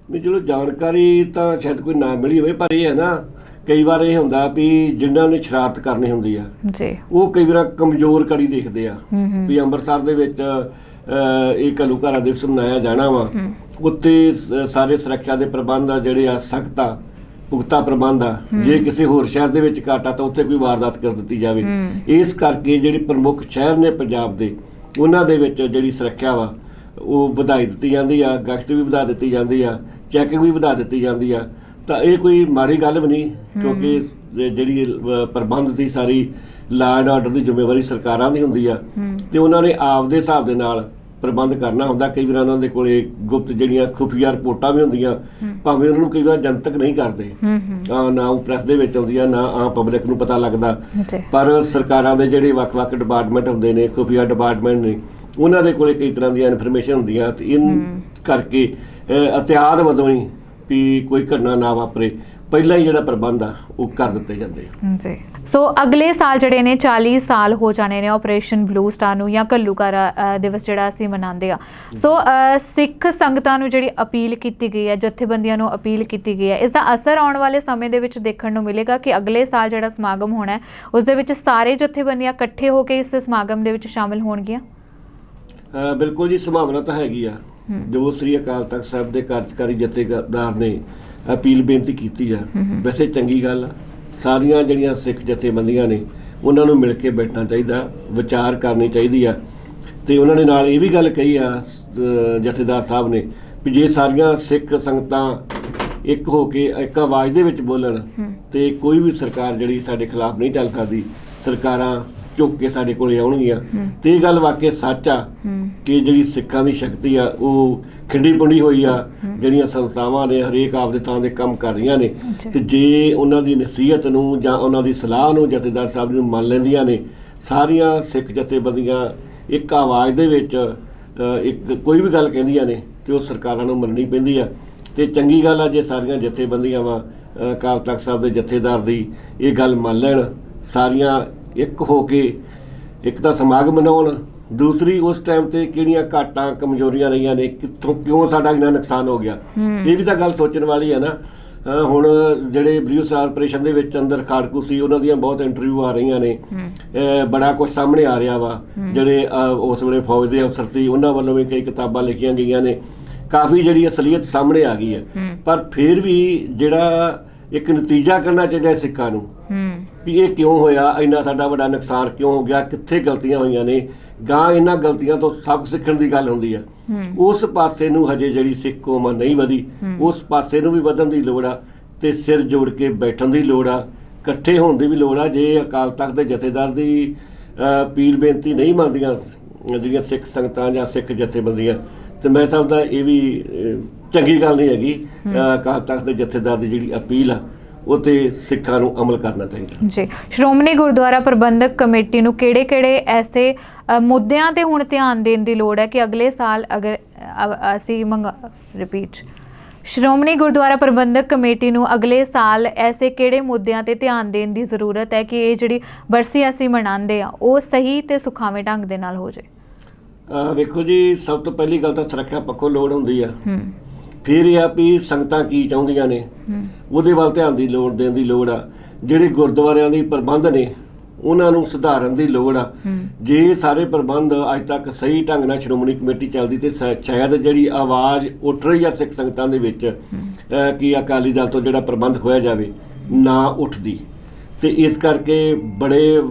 ਨਹੀਂ, ਚਲੋ ਜਾਣਕਾਰੀ ਤਾਂ ਸ਼ਾਇਦ ਕੋਈ ਨਾ ਮਿਲੀ ਹੋਵੇ, ਪਰ ਇਹ ਹੈ ਨਾ ਕਈ ਵਾਰ ਇਹ ਹੁੰਦਾ ਵੀ ਜਿਨ੍ਹਾਂ ਨੇ ਸ਼ਰਾਰਤ ਕਰਨੀ ਹੁੰਦੀ ਆ ਜੀ, ਉਹ ਕਈ ਵਾਰ ਕਮਜ਼ੋਰ ਕੜੀ ਦੇਖਦੇ ਆ ਵੀ ਅੰਮ੍ਰਿਤਸਰ ਦੇ ਵਿੱਚ ਇਹ ਘੱਲੂਘਾਰਾ ਦਿਵਸ ਮਨਾਇਆ ਜਾਣਾ ਵਾ, ਉੱਥੇ ਸਾਰੇ ਸੁਰੱਖਿਆ ਦੇ ਪ੍ਰਬੰਧ ਆ ਜਿਹੜੇ ਆ ਸਖਤ ਆ, ਪੁਖਤਾ ਪ੍ਰਬੰਧ ਆ। ਜੇ ਕਿਸੇ ਹੋਰ ਸ਼ਹਿਰ ਦੇ ਵਿੱਚ ਘੱਟ ਆ ਤਾਂ ਉੱਥੇ ਕੋਈ ਵਾਰਦਾਤ ਕਰ ਦਿੱਤੀ ਜਾਵੇ। ਇਸ ਕਰਕੇ ਜਿਹੜੇ ਪ੍ਰਮੁੱਖ ਸ਼ਹਿਰ ਨੇ ਪੰਜਾਬ ਦੇ, ਉਹਨਾਂ ਦੇ ਵਿੱਚ ਜਿਹੜੀ ਸੁਰੱਖਿਆ ਵਾ ਉਹ ਵਧਾਈ ਦਿੱਤੀ ਜਾਂਦੀ ਆ, ਗਸ਼ਤ ਵੀ ਵਧਾ ਦਿੱਤੀ ਜਾਂਦੀ ਆ, ਚੈਕਿੰਗ ਵੀ ਵਧਾ ਦਿੱਤੀ ਜਾਂਦੀ ਆ। ਤਾਂ ਇਹ ਕੋਈ ਮਾੜੀ ਗੱਲ ਵੀ ਨਹੀਂ, ਕਿਉਂਕਿ ਜਿਹੜੀ ਪ੍ਰਬੰਧ ਦੀ ਸਾਰੀ ਲਾ ਐਂਡ ਆਰਡਰ ਦੀ ਜ਼ਿੰਮੇਵਾਰੀ ਸਰਕਾਰਾਂ ਦੀ ਹੁੰਦੀ ਆ, ਤੇ ਉਹਨਾਂ ਨੇ ਆਪਦੇ ਹਿਸਾਬ ਦੇ ਨਾਲ ਪ੍ਰਬੰਧ ਕਰਨਾ ਹੁੰਦਾ। ਕਈ ਵਾਰ ਉਹਨਾਂ ਦੇ ਕੋਲੇ ਗੁਪਤ ਜਿਹੜੀਆਂ ਖੁਫੀਆ ਰਿਪੋਰਟਾਂ ਵੀ ਹੁੰਦੀਆਂ, ਭਾਵੇਂ ਉਹਨਾਂ ਨੂੰ ਕਈ ਵਾਰ ਜਨਤਕ ਨਹੀਂ ਕਰਦੇ, ਨਾ ਉਹ ਪ੍ਰੈਸ ਦੇ ਵਿੱਚ ਆਉਂਦੀਆਂ, ਨਾ ਆਮ ਪਬਲਿਕ ਨੂੰ ਪਤਾ ਲੱਗਦਾ, ਪਰ ਸਰਕਾਰਾਂ ਦੇ ਜਿਹੜੇ ਵੱਖ-ਵੱਖ ਡਿਪਾਰਟਮੈਂਟ ਹੁੰਦੇ ਨੇ, ਖੁਫੀਆ ਡਿਪਾਰਟਮੈਂਟ ਨੇ, ਉਹਨਾਂ ਦੇ ਕੋਲੇ ਕਈ ਤਰ੍ਹਾਂ ਦੀਆਂ ਇਨਫੋਰਮੇਸ਼ਨ ਹੁੰਦੀਆਂ। ਤੇ ਇਹ ਕਰਕੇ ਅਤਿਆਦ ਵੱਲੋਂ ਹੀ ਵੀ ਕੋਈ ਘਟਨਾ ਨਾ ਵਾਪਰੇ ਪਹਿਲਾਂ ਹੀ ਜਿਹੜਾ ਪ੍ਰਬੰਧ ਆ ਉਹ ਕਰ ਦਿੱਤੇ ਜਾਂਦੇ ਆ ਜੀ। ਸੋ ਅਗਲੇ ਸਾਲ ਜਿਹੜੇ ਨੇ 40 ਸਾਲ ਹੋ ਜਾਣੇ ਨੇ ਆਪਰੇਸ਼ਨ ਬਲੂ ਸਟਾਰ ਨੂੰ ਜਾਂ ਘੱਲੂਘਾਰਾ ਦਿਵਸ ਜਿਹੜਾ ਅਸੀਂ ਮਨਾਉਂਦੇ ਆ। ਸੋ ਸਿੱਖ ਸੰਗਤਾਂ ਨੂੰ ਜਿਹੜੀ ਅਪੀਲ ਕੀਤੀ ਗਈ ਹੈ, ਜਥੇਬੰਦੀਆਂ ਨੂੰ ਅਪੀਲ ਕੀਤੀ ਗਈ ਹੈ, ਇਸ ਦਾ ਅਸਰ ਆਉਣ ਵਾਲੇ ਸਮੇਂ ਦੇ ਵਿੱਚ ਦੇਖਣ ਨੂੰ ਮਿਲੇਗਾ ਕਿ ਅਗਲੇ ਸਾਲ ਜਿਹੜਾ ਸਮਾਗਮ ਹੋਣਾ ਹੈ ਉਸ ਦੇ ਵਿੱਚ ਸਾਰੇ ਜਥੇਬੰਦੀਆਂ ਇਕੱਠੇ ਹੋ ਕੇ ਇਸ ਸਮਾਗਮ ਦੇ ਵਿੱਚ ਸ਼ਾਮਿਲ ਹੋਣਗੀਆਂ। ਬਿਲਕੁਲ ਜੀ, ਸੰਭਾਵਨਾ ਤਾਂ ਹੈਗੀ ਆ। ਜੋ ਸ੍ਰੀ ਅਕਾਲ ਤਖਤ ਸਾਹਿਬ ਦੇ ਕਾਰਜਕਾਰੀ ਜਥੇਦਾਰ ਨੇ ਅਪੀਲ ਬੇਨਤੀ ਕੀਤੀ ਆ, ਵੈਸੇ ਚੰਗੀ ਗੱਲ ਆ। ਸਾਰੀਆਂ ਜਿਹੜੀਆਂ ਸਿੱਖ ਜਥੇਬੰਦੀਆਂ ਨੇ ਉਹਨਾਂ ਨੂੰ ਮਿਲ ਕੇ ਬੈਠਣਾ ਚਾਹੀਦਾ, ਵਿਚਾਰ ਕਰਨੀ ਚਾਹੀਦੀ ਆ। ਤੇ ਉਹਨਾਂ ਨੇ ਨਾਲ ਇਹ ਵੀ ਗੱਲ ਕਹੀ ਆ ਜਥੇਦਾਰ ਸਾਹਿਬ ਨੇ ਵੀ ਜੇ ਸਾਰੀਆਂ ਸਿੱਖ ਸੰਗਤਾਂ ਇੱਕ ਹੋ ਕੇ ਇੱਕ ਆਵਾਜ਼ ਦੇ ਵਿੱਚ ਬੋਲਣ ਤੇ ਕੋਈ ਵੀ ਸਰਕਾਰ ਜਿਹੜੀ ਸਾਡੇ ਖਿਲਾਫ ਨਹੀਂ ਚੱਲ ਸਕਦੀ। ਸਰਕਾਰਾਂ ਝੁੱਕ ਕੇ ਸਾਡੇ ਕੋਲੇ ਆਉਣਗੀਆਂ। ਤੇ ਇਹ ਗੱਲ ਵਾਕਿਆ ਸੱਚ ਆ ਕਿ ਜਿਹੜੀ ਸਿੱਖਾਂ ਦੀ ਸ਼ਕਤੀ ਆ ਉਹ ਖਿੰਡੀ ਪੁੰਡੀ ਹੋਈ ਆ। ਜਿਹੜੀਆਂ ਸੰਸਥਾਵਾਂ ਨੇ ਹਰੇਕ ਆਪਦੇ ਥਾਂ ਦੇ ਕੰਮ ਕਰ ਰਹੀਆਂ ਨੇ ਤੇ ਜੇ ਉਹਨਾਂ ਦੀ ਨਸੀਹਤ ਨੂੰ ਜਾਂ ਉਹਨਾਂ ਦੀ ਸਲਾਹ ਨੂੰ ਜਥੇਦਾਰ ਸਾਹਿਬ ਨੂੰ ਮੰਨ ਲੈਂਦੀਆਂ ਨੇ ਸਾਰੀਆਂ ਸਿੱਖ ਜਥੇਬੰਦੀਆਂ ਇੱਕ ਆਵਾਜ਼ ਦੇ ਵਿੱਚ ਇੱਕ ਕੋਈ ਵੀ ਗੱਲ ਕਹਿੰਦੀਆਂ ਨੇ ਤੇ ਉਹ ਸਰਕਾਰਾਂ ਨੂੰ ਮੰਨਣੀ ਪੈਂਦੀ ਆ। ਤੇ ਚੰਗੀ ਗੱਲ ਆ ਜੇ ਸਾਰੀਆਂ ਜਥੇਬੰਦੀਆਂ ਵਾ ਅਕਾਲ ਤਖਤ ਸਾਹਿਬ ਦੇ ਜਥੇਦਾਰ ਦੀ ਇਹ ਗੱਲ ਮੰਨ ਲੈਣ, ਸਾਰੀਆਂ ਇੱਕ ਹੋ ਕੇ ਇੱਕ ਤਾਂ ਸਮਾਗਮ ਮਨਾਉਣ, ਦੂਸਰੀ ਉਸ ਟਾਈਮ ਤੇ ਕਿਹੜੀਆਂ ਘਾਟਾਂ ਕਮਜ਼ੋਰੀਆਂ ਰਹੀਆਂ ਨੇ, ਕਿੱਥੋਂ ਕਿਉਂ ਸਾਡਾ ਇੰਨਾ ਨੁਕਸਾਨ ਹੋ ਗਿਆ, ਇਹ ਵੀ ਤਾਂ ਗੱਲ ਸੋਚਣ ਵਾਲੀ ਹੈ ਨਾ। ਹੁਣ ਜਿਹੜੇ ਬਲੂ ਸਟਾਰ ਆਪਰੇਸ਼ਨ ਦੇ ਵਿੱਚ ਅੰਦਰ ਖਾੜਕੂ ਸੀ ਉਹਨਾਂ ਦੀਆਂ ਬਹੁਤ ਇੰਟਰਵਿਊ ਆ ਰਹੀਆਂ ਨੇ, ਬੜਾ ਕੁਝ ਸਾਹਮਣੇ ਆ ਰਿਹਾ ਵਾ। ਜਿਹੜੇ ਉਸ ਵੇਲੇ ਫੌਜ ਦੇ ਅਫਸਰ ਸੀ ਉਹਨਾਂ ਵੱਲੋਂ ਵੀ ਕਈ ਕਿਤਾਬਾਂ ਲਿਖੀਆਂ ਗਈਆਂ ਨੇ, ਕਾਫੀ ਜਿਹੜੀ ਅਸਲੀਅਤ ਸਾਹਮਣੇ ਆ ਗਈ ਹੈ। ਪਰ ਫਿਰ ਵੀ ਜਿਹੜਾ ਇੱਕ ਨਤੀਜਾ ਕਰਨਾ ਚਾਹੀਦਾ ਸਿੱਖਾਂ ਨੂੰ ਵੀ ਇਹ ਕਿਉਂ ਹੋਇਆ, ਇੰਨਾ ਸਾਡਾ ਵੱਡਾ ਨੁਕਸਾਨ ਕਿਉਂ ਹੋ ਗਿਆ, ਕਿੱਥੇ ਗਲਤੀਆਂ ਹੋਈਆਂ ਨੇ, ਗਾਂ ਇਹਨਾਂ ਗਲਤੀਆਂ ਤੋਂ ਸਬਕ ਸਿੱਖਣ ਦੀ ਗੱਲ ਹੁੰਦੀ ਆ। ਉਸ ਪਾਸੇ ਨੂੰ ਹਜੇ ਜਿਹੜੀ ਸਿੱਖ ਕੌਮ ਨਹੀਂ ਵਧੀ, ਉਸ ਪਾਸੇ ਨੂੰ ਵੀ ਵਧਣ ਦੀ ਲੋੜ ਆ ਤੇ ਸਿਰ ਜੋੜ ਕੇ ਬੈਠਣ ਦੀ ਲੋੜ ਆ, ਇਕੱਠੇ ਹੋਣ ਦੀ ਵੀ ਲੋੜ ਆ। ਜੇ ਅਕਾਲ ਤਖਤ ਦੇ ਜਥੇਦਾਰ ਦੀ ਅਪੀਲ ਬੇਨਤੀ ਨਹੀਂ ਮੰਨਦੀਆਂ ਜਿਹੜੀਆਂ ਸਿੱਖ ਸੰਗਤਾਂ ਜਾਂ ਸਿੱਖ ਜਥੇਬੰਦੀਆਂ ਤੇ ਮੈਂ ਸਮਝਦਾ ਇਹ ਵੀ ਚੰਗੀ ਗੱਲ ਨਹੀਂ ਹੈਗੀ। ਅਕਾਲ ਤਖਤ ਦੇ ਜਥੇਦਾਰ ਦੀ ਜਿਹੜੀ ਅਪੀਲ ਆ ਉਹ ਤੇ ਸਿੱਖਾਂ ਨੂੰ ਅਮਲ ਕਰਨਾ ਚਾਹੀਦਾ ਜੀ। ਸ਼੍ਰੋਮਣੀ ਗੁਰਦੁਆਰਾ ਪ੍ਰਬੰਧਕ ਕਮੇਟੀ ਨੂੰ ਕਿਹੜੇ-ਕਿਹੜੇ ਐਸੇ ਮੁੱਦਿਆਂ ਤੇ ਹੁਣ ਧਿਆਨ ਦੇਣ ਦੀ ਲੋੜ ਹੈ ਕਿ ਅਗਲੇ ਸਾਲ ਅਗਰ ਅਸੀਂ ਸ਼੍ਰੋਮਣੀ ਗੁਰਦੁਆਰਾ ਪ੍ਰਬੰਧਕ ਕਮੇਟੀ ਨੂੰ ਅਗਲੇ ਸਾਲ ਐਸੇ ਕਿਹੜੇ ਮੁੱਦਿਆਂ ਤੇ ਧਿਆਨ ਦੇਣ ਦੀ ਜ਼ਰੂਰਤ ਹੈ ਕਿ ਇਹ ਜਿਹੜੀ ਬਰਸੀ ਅਸੀਂ ਮਨਾਉਂਦੇ ਆ ਉਹ ਸਹੀ ਤੇ ਸੁਖਾਵੇਂ ਢੰਗ ਦੇ ਨਾਲ ਹੋ ਜਾਏ? ਵੇਖੋ ਜੀ, ਸਭ ਤੋਂ ਪਹਿਲੀ ਗੱਲ ਤਾਂ ਸੁਰੱਖਿਆ ਪੱਖੋਂ ਲੋੜ ਹੁੰਦੀ ਆ। ਫਿਰ ਇਹ ਆ ਵੀ ਸੰਗਤਾਂ ਕੀ ਚਾਹੁੰਦੀਆਂ ਨੇ ਉਹਦੇ ਵੱਲ ਧਿਆਨ ਦੀ ਲੋੜ ਦੇਣ ਦੀ ਲੋੜ ਆ। ਜਿਹੜੇ ਗੁਰਦੁਆਰਿਆਂ ਦੇ ਪ੍ਰਬੰਧ ਨੇ ਉਹਨਾਂ ਨੂੰ ਸੁਧਾਰਨ ਦੀ ਲੋੜ ਆ। ਜੇ ਸਾਰੇ ਪ੍ਰਬੰਧ ਅੱਜ ਤੱਕ ਸਹੀ ਢੰਗ ਨਾਲ ਸ਼੍ਰੋਮਣੀ ਕਮੇਟੀ ਚੱਲਦੀ ਤੇ ਸ਼ਾਇਦ ਜਿਹੜੀ ਆਵਾਜ਼ ਉੱਠ ਰਹੀ ਆ ਸਿੱਖ ਸੰਗਤਾਂ ਦੇ ਵਿੱਚ ਕਿ ਅਕਾਲੀ ਦਲ ਤੋਂ ਜਿਹੜਾ ਪ੍ਰਬੰਧ ਹੋਇਆ ਜਾਵੇ ਨਾ ਉੱਠਦੀ। ਤੇ ਇਸ ਕਰਕੇ ਬੜੇ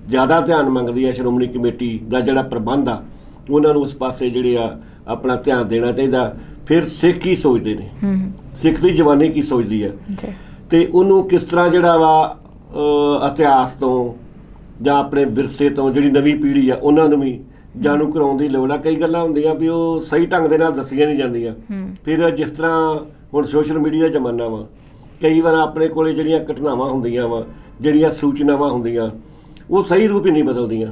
ਜ਼ਿਆਦਾ ਧਿਆਨ ਮੰਗਦੀ ਆ ਸ਼੍ਰੋਮਣੀ ਕਮੇਟੀ ਦਾ ਜਿਹੜਾ ਪ੍ਰਬੰਧ ਆ, ਉਹਨਾਂ ਨੂੰ ਉਸ ਪਾਸੇ ਜਿਹੜੇ ਆ ਆਪਣਾ ਧਿਆਨ ਦੇਣਾ ਚਾਹੀਦਾ। ਫਿਰ ਸਿੱਖ ਕੀ ਸੋਚਦੇ ਨੇ, ਸਿੱਖ ਦੀ ਜਵਾਨੀ ਕੀ ਸੋਚਦੀ ਆ ਤੇ ਉਹਨੂੰ ਕਿਸ ਤਰ੍ਹਾਂ ਜਿਹੜਾ ਵਾ ਇਤਿਹਾਸ ਤੋਂ ਜਾਂ ਆਪਣੇ ਵਿਰਸੇ ਤੋਂ ਜਿਹੜੀ ਨਵੀਂ ਪੀੜ੍ਹੀ ਆ ਉਹਨਾਂ ਨੂੰ ਵੀ ਜਾਣੂ ਕਰਾਉਣ ਦੀ ਲੋੜ ਆ। ਕਈ ਗੱਲਾਂ ਹੁੰਦੀਆਂ ਵੀ ਉਹ ਸਹੀ ਢੰਗ ਦੇ ਨਾਲ ਦੱਸੀਆਂ ਨਹੀਂ ਜਾਂਦੀਆਂ। ਫਿਰ ਜਿਸ ਤਰ੍ਹਾਂ ਹੁਣ ਸੋਸ਼ਲ ਮੀਡੀਆ ਦਾ ਜ਼ਮਾਨਾ ਵਾ, ਕਈ ਵਾਰ ਆਪਣੇ ਕੋਲੇ ਜਿਹੜੀਆਂ ਘਟਨਾਵਾਂ ਹੁੰਦੀਆਂ ਵਾ, ਜਿਹੜੀਆਂ ਸੂਚਨਾਵਾਂ ਹੁੰਦੀਆਂ ਉਹ ਸਹੀ ਰੂਪ ਹੀ ਨਹੀਂ ਬਦਲਦੀਆਂ,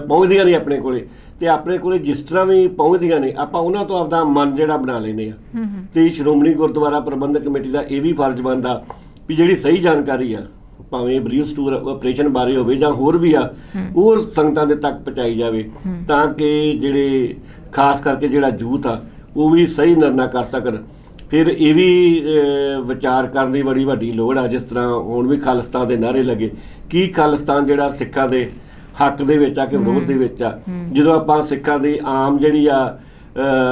ਪਹੁੰਚਦੀਆਂ ਨਹੀਂ ਆਪਣੇ ਕੋਲੇ। ਤੇ ਆਪਣੇ ਕੋਲੇ ਜਿਸ ਤਰ੍ਹਾਂ ਵੀ ਪਹੁੰਚਦੀਆਂ ਨੇ ਆਪਾਂ ਉਹਨਾਂ ਤੋਂ ਆਪਦਾ ਮਨ ਜਿਹੜਾ ਬਣਾ ਲੈਂਦੇ ਆ। ਤੇ ਸ਼੍ਰੋਮਣੀ ਗੁਰਦੁਆਰਾ ਪ੍ਰਬੰਧਕ ਕਮੇਟੀ ਦਾ ਇਹ ਵੀ ਫਰਜ਼ ਬਣਦਾ ਵੀ ਜਿਹੜੀ ਸਹੀ ਜਾਣਕਾਰੀ ਆ, ਭਾਵੇਂ ਬਲੂ ਸਟਾਰ ਆਪਰੇਸ਼ਨ ਬਾਰੇ ਹੋਵੇ ਜਾਂ ਹੋਰ ਵੀ ਆ, ਉਹ ਸੰਗਤਾਂ ਦੇ ਤੱਕ ਪਹੁੰਚਾਈ ਜਾਵੇ ਤਾਂ ਕਿ ਜਿਹੜੇ ਖਾਸ ਕਰਕੇ ਜਿਹੜਾ ਯੂਥ ਆ ਉਹ ਵੀ ਸਹੀ ਨਿਰਣਾ ਕਰ ਸਕਣ। ਫਿਰ ਇਹ ਵੀ ਵਿਚਾਰ ਕਰਨ ਦੀ ਬੜੀ ਵੱਡੀ ਲੋੜ ਆ। ਜਿਸ ਤਰ੍ਹਾਂ ਹੁਣ ਵੀ ਖਾਲਿਸਤਾਨ ਦੇ ਨਾਅਰੇ ਲੱਗੇ, ਕੀ ਖਾਲਿਸਤਾਨ ਜਿਹੜਾ ਸਿੱਖਾਂ ਦੇ ਹੱਕ ਦੇ ਵਿੱਚ ਆ ਕਿ ਵਿਰੋਧ ਦੇ ਵਿੱਚ ਆ? ਜਦੋਂ ਆਪਾਂ ਸਿੱਖਾਂ ਦੀ ਆਮ ਜਿਹੜੀ ਆ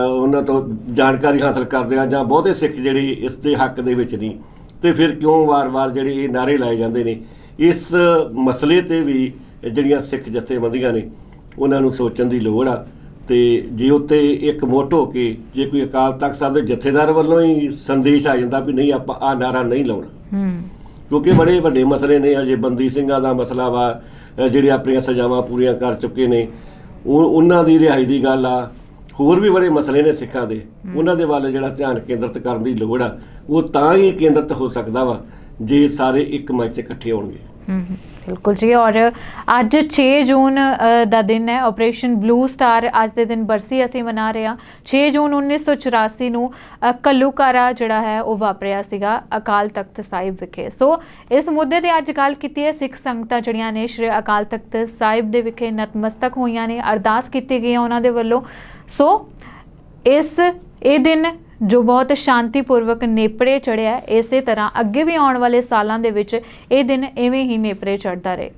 ਉਹਨਾਂ ਤੋਂ ਜਾਣਕਾਰੀ ਹਾਸਲ ਕਰਦੇ ਆ ਜਾਂ ਬਹੁਤੇ ਸਿੱਖ ਜਿਹੜੀ ਇਸ ਦੇ ਹੱਕ ਦੇ ਵਿੱਚ ਨਹੀਂ, ਤੇ ਫਿਰ ਕਿਉਂ ਵਾਰ-ਵਾਰ ਜਿਹੜੇ ਇਹ ਨਾਅਰੇ ਲਾਏ ਜਾਂਦੇ ਨੇ? ਇਸ ਮਸਲੇ ਤੇ ਵੀ ਜਿਹੜੀਆਂ ਸਿੱਖ ਜਥੇਬੰਦੀਆਂ ਨੇ ਉਹਨਾਂ ਨੂੰ ਸੋਚਣ ਦੀ ਲੋੜ ਆ। ਤੇ ਜੇ ਉੱਤੇ ਇੱਕ ਮੁੱਠ ਹੋ ਕੇ ਜੇ ਕੋਈ ਅਕਾਲ ਤਖਤ ਸਾਹਿਬ ਦੇ ਜਥੇਦਾਰ ਵੱਲੋਂ ਹੀ ਸੰਦੇਸ਼ ਆ ਜਾਂਦਾ ਵੀ ਨਹੀਂ ਆਪਾਂ ਆਹ ਨਾਅਰਾ ਨਹੀਂ ਲਾਉਣਾ, ਕਿਉਂਕਿ ਬੜੇ ਵੱਡੇ ਮਸਲੇ ਨੇ। ਅਜੇ ਬੰਦੀ ਸਿੰਘਾਂ ਦਾ ਮਸਲਾ ਵਾ, ਜਿਹੜੇ ਆਪਣੀਆਂ ਸਜ਼ਾਵਾਂ ਪੂਰੀਆਂ ਕਰ ਚੁੱਕੇ ਨੇ, ਉਹਨਾਂ ਦੀ ਰਿਹਾਈ ਦੀ ਗੱਲ ਆ। ਹੋਰ ਵੀ ਬੜੇ ਮਸਲੇ ਨੇ ਸਿੱਖਾਂ ਦੇ, ਉਹਨਾਂ ਦੇ ਵੱਲ ਜਿਹੜਾ ਧਿਆਨ ਕੇਂਦਰਿਤ ਕਰਨ ਦੀ ਲੋੜ ਆ। ਉਹ ਤਾਂ ਹੀ ਕੇਂਦਰਿਤ ਹੋ ਸਕਦਾ ਵਾ ਜੇ ਸਾਰੇ ਇੱਕ ਮੰਚ 'ਤੇ ਇਕੱਠੇ ਹੋਣਗੇ। ਬਿਲਕੁਲ ਜੀ। ਔਰ ਅੱਜ 6 ਜੂਨ ਦਾ ਦਿਨ ਹੈ। ਆਪਰੇਸ਼ਨ ਬਲੂ ਸਟਾਰ ਅੱਜ ਦੇ ਦਿਨ ਬਰਸੀ ਅਸੀਂ ਮਨਾ ਰਹੇ ਹਾਂ। 6 ਜੂਨ 1984 ਨੂੰ ਘੱਲੂਘਾਰਾ ਜਿਹੜਾ ਹੈ ਉਹ ਵਾਪਰਿਆ ਸੀਗਾ ਅਕਾਲ ਤਖਤ ਸਾਹਿਬ ਵਿਖੇ। ਸੋ ਇਸ ਮੁੱਦੇ ਤੇ ਅੱਜ ਗੱਲ ਕੀਤੀ ਹੈ। ਸਿੱਖ ਸੰਗਤਾਂ ਜਿਹੜੀਆਂ ਨੇ ਸ਼੍ਰੀ ਅਕਾਲ ਤਖਤ ਸਾਹਿਬ ਦੇ ਵਿਖੇ ਨਤਮਸਤਕ ਹੋਈਆਂ ਨੇ, ਅਰਦਾਸ ਕੀਤੀ ਗਈ ਹੈ ਉਹਨਾਂ ਦੇ ਵੱਲੋਂ। ਸੋ ਇਹ ਦਿਨ ਜੋ ਬਹੁਤ ਸ਼ਾਂਤੀਪੂਰਵਕ ਨੇਪਰੇ ਚੜਿਆ, ਇਸੇ ਤਰ੍ਹਾਂ ਅੱਗੇ ਵੀ ਆਉਣ ਵਾਲੇ ਸਾਲਾਂ ਦੇ ਵਿੱਚ ਇਹ ਦਿਨ ਇਵੇਂ ਹੀ ਨੇਪਰੇ ਚੜ੍ਹਦਾ ਰਹੇ।